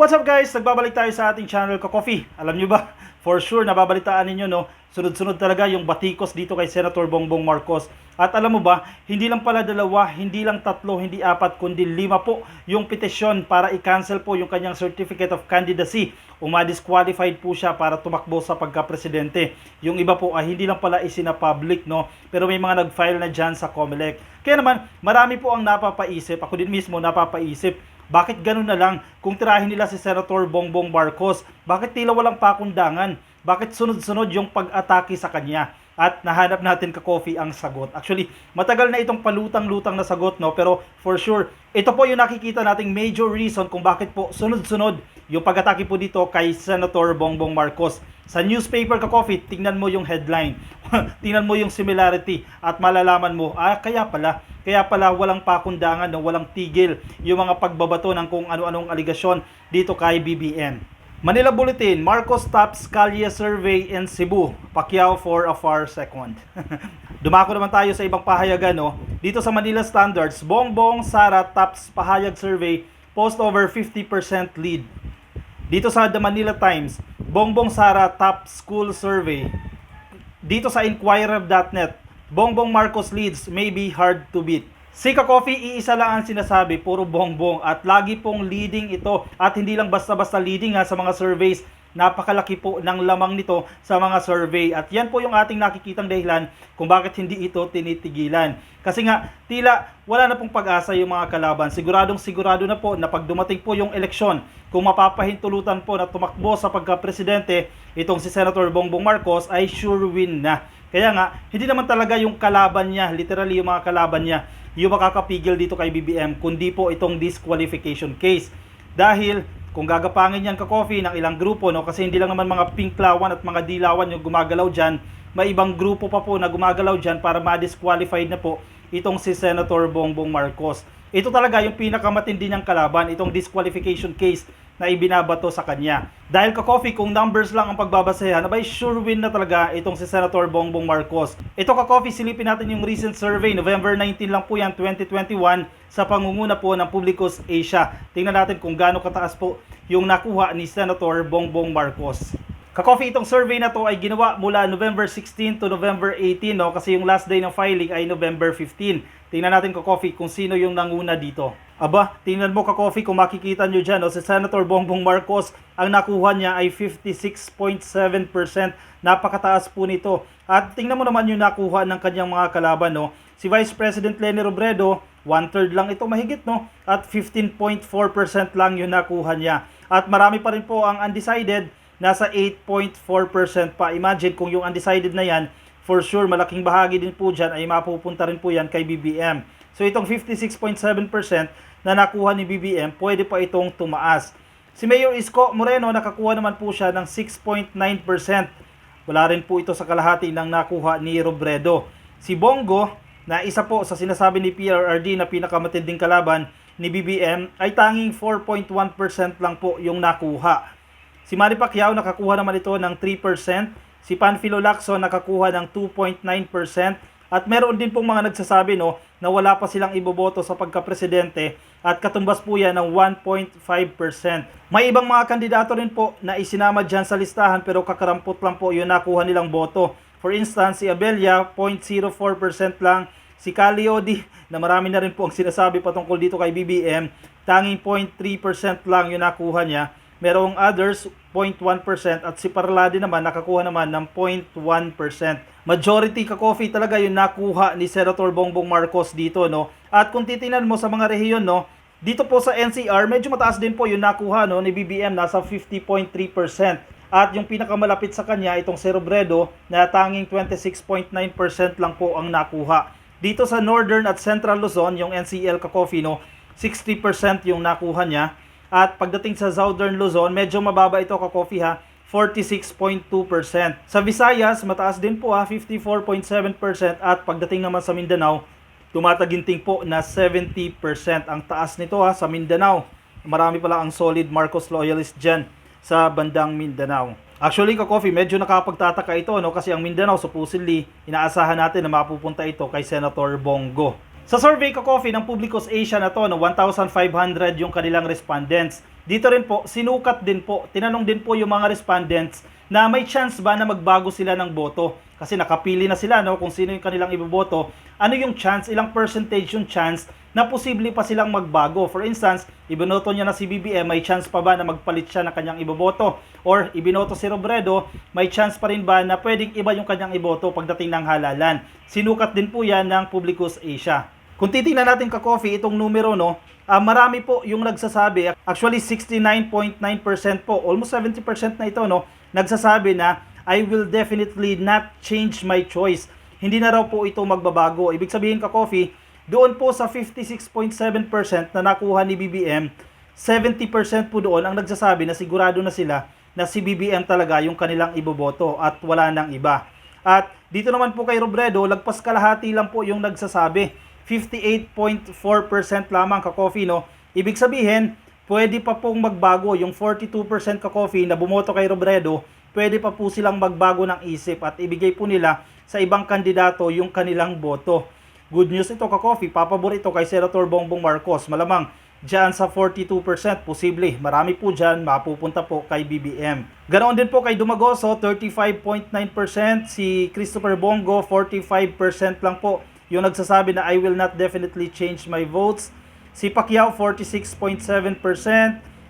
What's up guys? Nagbabalik tayo sa ating channel Ka-Coffee. Alam nyo ba? For sure, nababalitaan ninyo no? Sunod-sunod talaga yung batikos dito kay Senator Bongbong Marcos. At alam mo ba, hindi lang pala dalawa, hindi lang tatlo, hindi apat, kundi 5 po yung petisyon para i-cancel po yung kanyang Certificate of Candidacy o ma-disqualified po siya para tumakbo sa pagka-presidente. Yung iba po ay hindi lang pala isina-public, no? Pero may mga nag-file na dyan sa COMELEC. Kaya naman, marami po ang napapaisip, ako din mismo napapaisip, bakit ganun na lang kung tirahin nila si Senator Bongbong Marcos? Bakit tila walang pakundangan? Bakit sunod-sunod yung pag-atake sa kanya? At nahanap natin Ka-Coffee ang sagot. Actually, matagal na itong palutang-lutang na sagot, no? Pero for sure, ito po yung nakikita nating major reason kung bakit po sunod-sunod yung pag-atake po dito kay Senator Bongbong Marcos. Sa newspaper Ka-Coffee, tingnan mo yung headline. Tingnan mo yung similarity at malalaman mo, kaya pala walang pakundangan, no? Walang tigil yung mga pagbabato ng kung ano-anong aligasyon dito kay BBM. Manila Bulletin, Marcos tops Calye survey in Cebu, Pacquiao for a far second. Dumako naman tayo sa ibang pahayagan, no? Dito sa Manila Standards, Bongbong Sara tops pahayag survey, post over 50% lead. Dito sa The Manila Times, Bongbong Sara top school survey. Dito sa Inquirer.net, Bongbong Marcos leads may be hard to beat. Si Ka-Coffee, iisa lang ang sinasabi, puro bongbong at lagi pong leading ito at hindi lang basta-basta leading sa mga surveys. Napakalaki po ng lamang nito sa mga survey at yan po yung ating nakikitang dahilan kung bakit hindi ito tinitigilan. Kasi nga, tila wala na pong pag-asa yung mga kalaban. Siguradong sigurado na po na pag dumating po yung eleksyon, kung mapapahintulutan po na tumakbo sa pagka-presidente, itong si Senator Bongbong Marcos ay sure win na. Kaya nga, hindi naman talaga yung kalaban niya, literally yung mga kalaban niya, yung makakapigil dito kay BBM, kundi po itong disqualification case. Dahil kung gagapangin yan Ka-Coffee ng ilang grupo, no, kasi hindi lang naman mga pinklawan at mga dilawan yung gumagalaw dyan, may ibang grupo pa po na gumagalaw dyan para ma-disqualified na po itong si Senator Bongbong Marcos. Ito talaga yung pinakamatindi niyang kalaban, itong disqualification case na ibinabato sa kanya. Dahil Ka-Coffee, kung numbers lang ang pagbabasehan, abay sure win na talaga itong si Senator Bongbong Marcos. Ito Ka-Coffee, silipin natin yung recent survey, November 19 lang po yan, 2021, sa pangunguna po ng Publicus Asia. Tingnan natin kung gaano kataas po yung nakuha ni Senator Bongbong Marcos. Ka-Coffee, itong survey na to ay ginawa mula November 16 to November 18, no? Kasi yung last day ng filing ay November 15. Tingnan natin Ka-Coffee kung sino yung nanguna dito. Aba, tingnan mo Ka-Coffee kung makikita nyo dyan, no? Si Senator Bongbong Marcos, ang nakuha niya ay 56.7%. Napakataas po nito. At tingnan mo naman yung nakuha ng kanyang mga kalaban, no? Si Vice President Leni Robredo, 1/3 lang ito mahigit, no? At 15.4% lang yung nakuha niya. At marami pa rin po ang undecided, nasa 8.4% pa. Imagine kung yung undecided na yan, for sure malaking bahagi din po dyan ay mapupunta rin po yan kay BBM. So itong 56.7% na nakuha ni BBM, pwede pa itong tumaas. Si Mayor Isko Moreno, nakakuha naman po siya ng 6.9%. Wala rin po ito sa kalahati ng nakuha ni Robredo. Si Bongo, na isa po sa sinasabi ni PRRD na pinakamatinding kalaban ni BBM, ay tanging 4.1% lang po yung nakuha. Si Manny Pacquiao nakakuha naman ito ng 3%. Si Panfilo Lacson nakakuha ng 2.9%. At meron din pong mga nagsasabi, no, na wala pa silang iboboto sa pagka-presidente at katumbas po yan ng 1.5%. May ibang mga kandidato rin po na isinama dyan sa listahan pero kakarampot lang po yung nakuha nilang boto. For instance, si Abella, 0.04% lang. Si Caliodi, na marami na rin po ang sinasabi patungkol dito kay BBM, tanging 0.3% lang yung nakuha niya. Merong others, 0.1% at si Parlade naman nakakuha naman ng 0.1%. Majority Ka-Coffee talaga yung nakuha ni Senator Bongbong Marcos dito, no? At kung titingnan mo sa mga rehiyon, no, dito po sa NCR, medyo mataas din po yung nakuha, no, ni BBM, nasa 50.3%. At yung pinakamalapit sa kanya, itong si Robredo, na tanging 26.9% lang po ang nakuha. Dito sa Northern at Central Luzon, yung NCL Ka-Coffee, no, 60% yung nakuha niya. At pagdating sa Southern Luzon, medyo mababa ito Ka-Coffee, 46.2%. Sa Visayas, mataas din po 54.7%. At pagdating naman sa Mindanao, tumataginting po na 70%. Ang taas nito sa Mindanao. Marami pala ang solid Marcos loyalist dyan sa bandang Mindanao. Actually Ka-Coffee, medyo nakapagtataka ito, no? Kasi ang Mindanao supposedly, inaasahan natin na mapupunta ito kay Senator Bongo. Sa survey Ka-Coffee ng Publicus Asia na to, no, 1,500 yung kanilang respondents. Dito rin po, sinukat din po, tinanong din po yung mga respondents na may chance ba na magbago sila ng boto. Kasi nakapili na sila, no, kung sino yung kanilang iboboto. Ano yung chance, ilang percentage yung chance na posible pa silang magbago. For instance, ibinoto niya na si BBM, may chance pa ba na magpalit siya ng kanyang iboboto? Or ibinoto si Robredo, may chance pa rin ba na pwedeng iba yung kanyang iboto pagdating ng halalan? Sinukat din po yan ng Publicus Asia. Kung titingnan natin ka-coffee itong numero, no, marami po yung nagsasabi, actually 69.9% po, almost 70% na ito, no, nagsasabi na I will definitely not change my choice. Hindi na raw po ito magbabago. Ibig sabihin ka-coffee, doon po sa 56.7% na nakuha ni BBM, 70% po doon ang nagsasabi na sigurado na sila na si BBM talaga yung kanilang iboboto at wala nang iba. At dito naman po kay Robredo, lagpas kalahati lang po yung nagsasabi. 58.4% lamang ka-coffee, no? Ibig sabihin, pwede pa pong magbago yung 42% ka-coffee na bumoto kay Robredo, pwede pa po silang magbago ng isip at ibigay po nila sa ibang kandidato yung kanilang boto. Good news ito ka-coffee, papabor ito kay Senator Bongbong Marcos. Malamang dyan sa 42%, posible. Marami po dyan, mapupunta po kay BBM. Ganoon din po kay Dumagoso, 35.9%. Si Christopher Bongo, 45% lang po yung nagsasabi na I will not definitely change my votes. Si Pacquiao, 46.7%.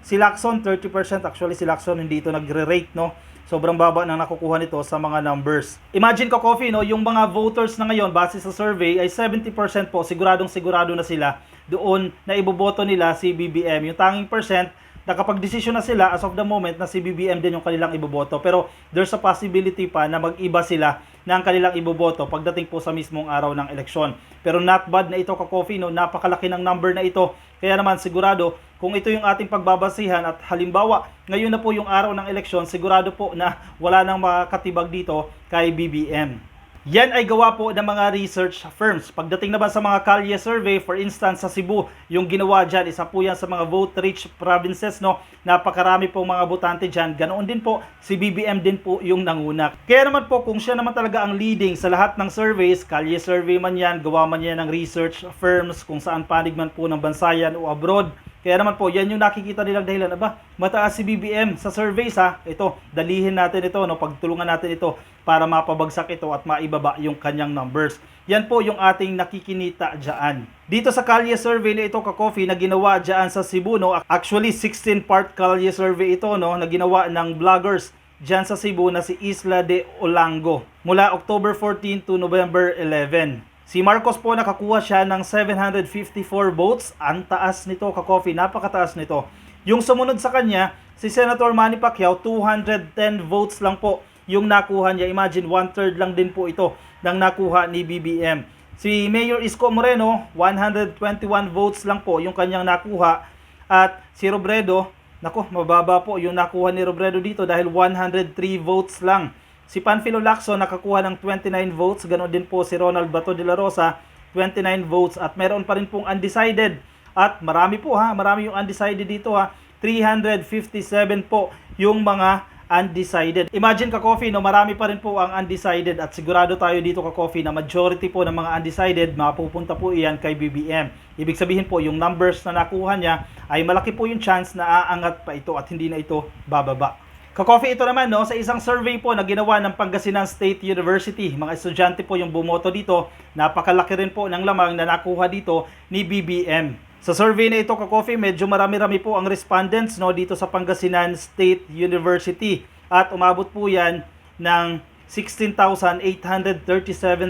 Si Lacson, 30%. Actually, si Lacson hindi ito nagre-rate, no? Sobrang baba na nakukuha nito sa mga numbers. Imagine ko, Coffee, no? Yung mga voters na ngayon, base sa survey, ay 70% po. Sigurado na sila doon na iboboto nila si BBM. Yung tanging percent, nakapag-desisyon na sila as of the moment na si BBM din yung kanilang iboboto. Pero there's a possibility pa na mag-iba sila ng kanilang iboboto pagdating po sa mismong araw ng eleksyon. Pero not bad na ito ka-coffee, no? Napakalaki ng number na ito. Kaya naman sigurado, kung ito yung ating pagbabasihan at halimbawa, ngayon na po yung araw ng eleksyon, sigurado po na wala nang makakatibag dito kay BBM. Yan ay gawa po ng mga research firms. Pagdating naman sa mga kalye survey, for instance sa Cebu, yung ginawa dyan, isa po yan sa mga vote-rich provinces, no? Napakarami po mga botante dyan. Ganoon din po, si BBM din po yung nanguna. Kaya naman po, kung siya naman talaga ang leading sa lahat ng surveys, kalye survey man yan, gawa man yan ng research firms, kung saan panig man po ng bansayan o abroad, kaya naman po, yan yung nakikita nilang dahilan. Aba, mataas si BBM sa surveys, ha. Ito, dalihin natin ito, no? Pagtulungan natin ito para mapabagsak ito at maibaba yung kanyang numbers. Yan po yung ating nakikinita dyan. Dito sa kalye survey na ito ka-coffee na ginawa dyan sa Cebu, no? Actually, 16-part kalye survey ito, no? Na ginawa ng vloggers dyan sa Cebu na si Isla de Olango. Mula October 14 to November 11. Si Marcos po nakakuha siya ng 754 votes. Ang taas nito ka-coffee, napakataas nito. Yung sumunod sa kanya, si Senator Manny Pacquiao, 210 votes lang po yung nakuha niya. Imagine, 1/3 lang din po ito ng nakuha ni BBM. Si Mayor Isko Moreno, 121 votes lang po yung kanyang nakuha. At si Robredo, nako, mababa po yung nakuha ni Robredo dito dahil 103 votes lang. Si Panfilo Lacson nakakuha ng 29 votes, ganoon din po si Ronald Bato de la Rosa, 29 votes at meron pa rin pong undecided. At marami po ha, marami yung undecided dito ha. 357 po yung mga undecided. Imagine ka-coffee, no, marami pa rin po ang undecided at sigurado tayo dito ka-coffee na majority po ng mga undecided mapupunta po iyan kay BBM. Ibig sabihin po yung numbers na nakuha niya ay malaki po yung chance na aangat pa ito at hindi na ito bababa. Ka-coffee, ito naman, no, sa isang survey po na ginawa ng Pangasinan State University. Mga estudyante po yung bumoto dito. Napakalaki rin po ng lamang na nakuha dito ni BBM. Sa survey na ito, ka-coffee, medyo marami-rami po ang respondents, no, dito sa Pangasinan State University. At umabot po yan ng 16,837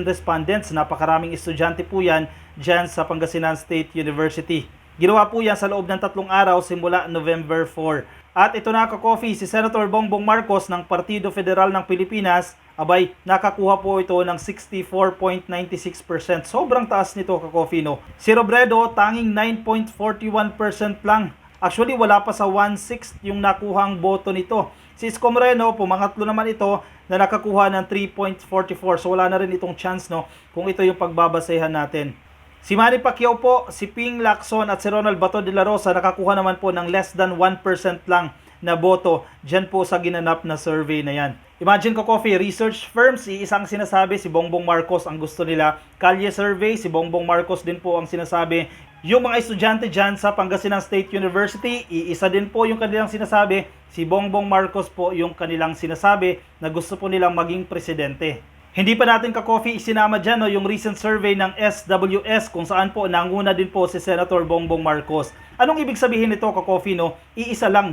respondents. Napakaraming estudyante po yan dyan sa Pangasinan State University. Ginawa po yan sa loob ng 3 araw simula November 4. At ito na ka-coffee, si Senator Bongbong Marcos ng Partido Federal ng Pilipinas, abay, nakakuha po ito ng 64.96%. Sobrang taas nito ka-coffee, no? Si Robredo, tanging 9.41% lang. Actually, wala pa sa 1/6 yung nakuhang boto nito. Si Isko Moreno, pumangatlo naman ito na nakakuha ng 3.44. So wala na rin itong chance, no? Kung ito yung pagbabasehan natin. Si Manny Pacquiao po, si Ping Lacson at si Ronald Bato de la Rosa nakakuha naman po ng less than 1% lang na boto dyan po sa ginanap na survey na yan. Imagine ko, coffee, research firms, isang sinasabi si Bongbong Marcos ang gusto nila. Kalye survey, si Bongbong Marcos din po ang sinasabi. Yung mga estudyante dyan sa Pangasinan State University, iisa din po yung kanilang sinasabi, si Bongbong Marcos po yung kanilang sinasabi na gusto po nilang maging presidente. Hindi pa natin ka-coffee isinama dyan yung recent survey ng SWS kung saan po nanguna din po si Senator Bongbong Marcos. Anong ibig sabihin nito ka-coffee Iisa lang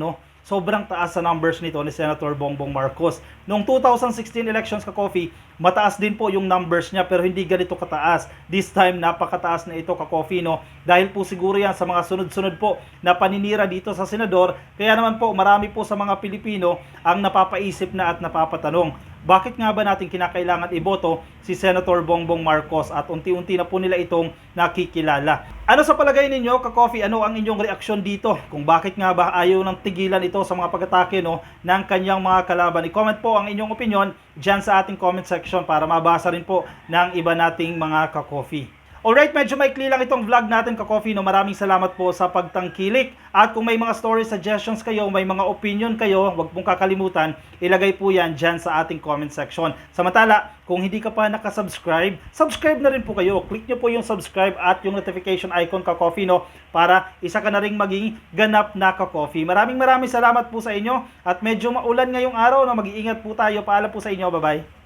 sobrang taas sa numbers nito ni Senator Bongbong Marcos. Noong 2016 elections ka-coffee, mataas din po yung numbers niya pero hindi ganito kataas. This time napakataas na ito ka-coffee dahil po siguro yan sa mga sunod-sunod po na paninira dito sa senador. Kaya naman po marami po sa mga Pilipino ang napapaisip na at napapatanong. Bakit nga ba natin kinakailangan iboto si Senator Bongbong Marcos at unti-unti na po nila itong nakikilala? Ano sa palagay ninyo, ka-coffee, ano ang inyong reaksyon dito? Kung bakit nga ba ayaw ng tigilan ito sa mga pag-atake ng kanyang mga kalaban? I-comment po ang inyong opinion dyan sa ating comment section para mabasa rin po ng iba nating mga ka-coffee. Alright, medyo maikli lang itong vlog natin ka-coffee Maraming salamat po sa pagtangkilik. At kung may mga story suggestions kayo, may mga opinion kayo, huwag pong kakalimutan, ilagay po yan dyan sa ating comment section. Samantala, kung hindi ka pa nakasubscribe, subscribe na rin po kayo. Click nyo po yung subscribe at yung notification icon ka-coffee para isa ka na rin maging ganap na ka-coffee. Maraming salamat po sa inyo at medyo maulan ngayong araw Mag-iingat po tayo. Paalam po sa inyo. Bye-bye.